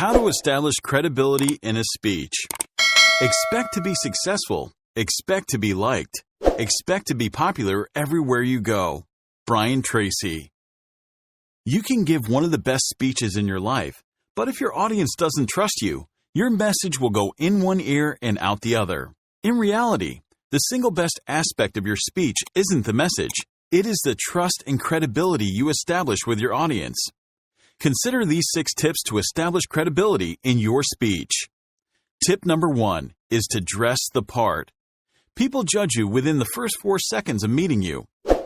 How to establish credibility in a speech. Expect to be successful. Expect to be liked. Expect to be popular everywhere you go. Brian Tracy. You can give one of the best speeches in your life, but if your audience doesn't trust you, your message will go in one ear and out the other. In reality, the single best aspect of your speech isn't the message. It is the trust and credibility you establish with your audience. Consider these 6 tips to establish credibility in your speech. Tip number 1 is to dress the part. People judge you within the first 4 seconds of meeting you.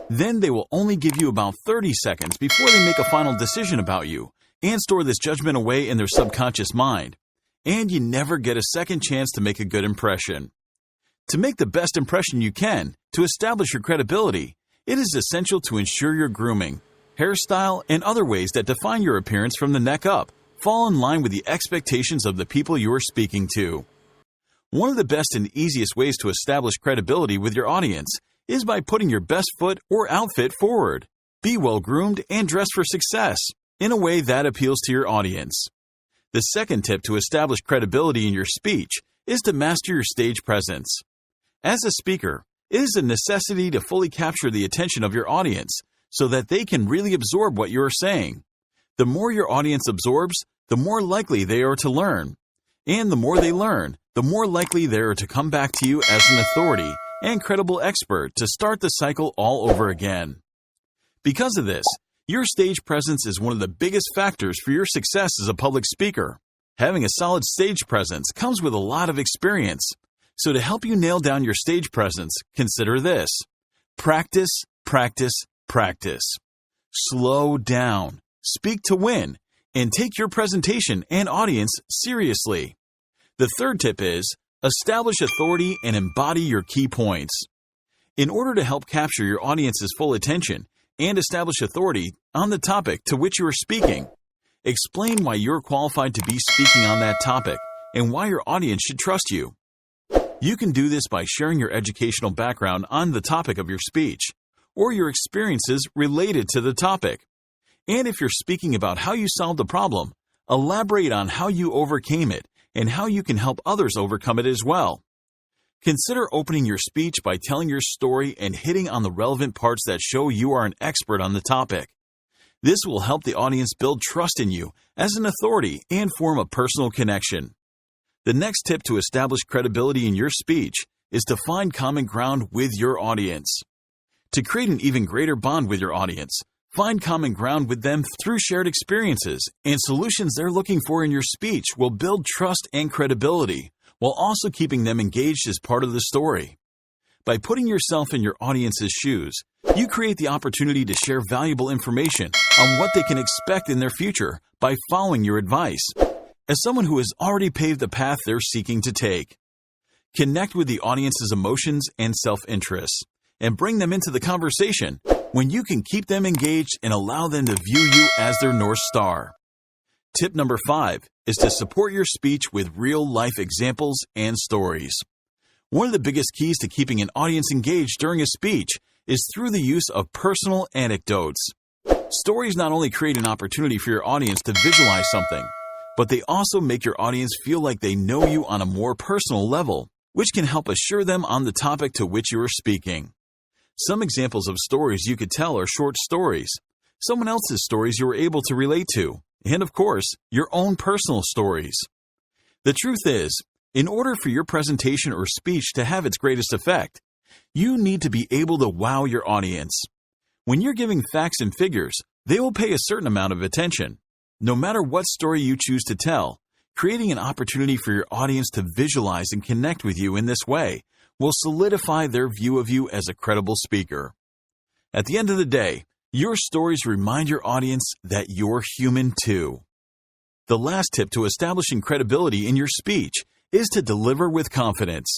Then they will only give you about 30 seconds before they make a final decision about you and store this judgment away in their subconscious mind. And you never get a second chance to make a good impression. To make the best impression you can, to establish your credibility, it is essential to ensure your grooming, hairstyle, and other ways that define your appearance from the neck up fall in line with the expectations of the people you are speaking to. One of the best and easiest ways to establish credibility with your audience is by putting your best foot or outfit forward. Be well-groomed and dressed for success in a way that appeals to your audience. The second tip to establish credibility in your speech is to master your stage presence. As a speaker, it is a necessity to fully capture the attention of your audience so that they can really absorb what you are saying. The more your audience absorbs, the more likely they are to learn. And the more they learn, the more likely they are to come back to you as an authority and credible expert to start the cycle all over again. Because of this, your stage presence is one of the biggest factors for your success as a public speaker. Having a solid stage presence comes with a lot of experience. So to help you nail down your stage presence, consider this. Practice, practice, practice. Slow down, speak to win, and take your presentation and audience seriously. The third tip is, establish authority and embody your key points. In order to help capture your audience's full attention and establish authority on the topic to which you are speaking, explain why you're qualified to be speaking on that topic and why your audience should trust you. You can do this by sharing your educational background on the topic of your speech or your experiences related to the topic. And if you're speaking about how you solved a problem, elaborate on how you overcame it and how you can help others overcome it as well. Consider opening your speech by telling your story and hitting on the relevant parts that show you are an expert on the topic. This will help the audience build trust in you as an authority and form a personal connection. The next tip to establish credibility in your speech is to find common ground with your audience. To create an even greater bond with your audience, find common ground with them through shared experiences and solutions they're looking for in your speech will build trust and credibility while also keeping them engaged as part of the story. By putting yourself in your audience's shoes, you create the opportunity to share valuable information on what they can expect in their future by following your advice, as someone who has already paved the path they're seeking to take. Connect with the audience's emotions and self-interests, and bring them into the conversation when you can keep them engaged and allow them to view you as their North Star. Tip number 5 is to support your speech with real-life examples and stories. One of the biggest keys to keeping an audience engaged during a speech is through the use of personal anecdotes. Stories not only create an opportunity for your audience to visualize something, but they also make your audience feel like they know you on a more personal level, which can help assure them on the topic to which you are speaking. Some examples of stories you could tell are short stories, someone else's stories you were able to relate to, and of course, your own personal stories. The truth is, in order for your presentation or speech to have its greatest effect, you need to be able to wow your audience. When you're giving facts and figures, they will pay a certain amount of attention. No matter what story you choose to tell, creating an opportunity for your audience to visualize and connect with you in this way will solidify their view of you as a credible speaker. At the end of the day, your stories remind your audience that you're human too. The last tip to establishing credibility in your speech is to deliver with confidence.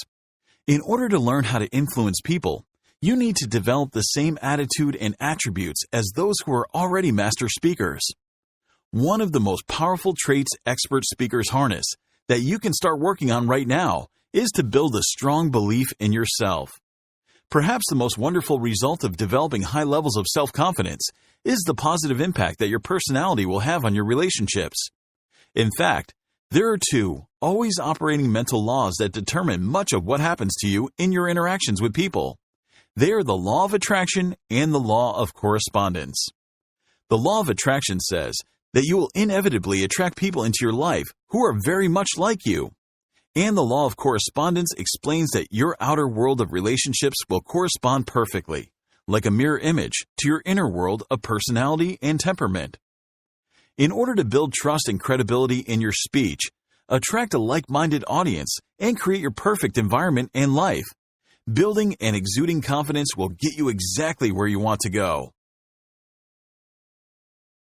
In order to learn how to influence people, you need to develop the same attitude and attributes as those who are already master speakers. One of the most powerful traits expert speakers harness that you can start working on right now is to build a strong belief in yourself. Perhaps the most wonderful result of developing high levels of self-confidence is the positive impact that your personality will have on your relationships. In fact, There are two always operating mental laws that determine much of what happens to you in your interactions with people. They are the law of attraction and the law of correspondence. The law of attraction says that you will inevitably attract people into your life who are very much like you. And the law of correspondence explains that your outer world of relationships will correspond perfectly, like a mirror image, to your inner world of personality and temperament. In order to build trust and credibility in your speech, attract a like-minded audience, and create your perfect environment and life. Building and exuding confidence will get you exactly where you want to go.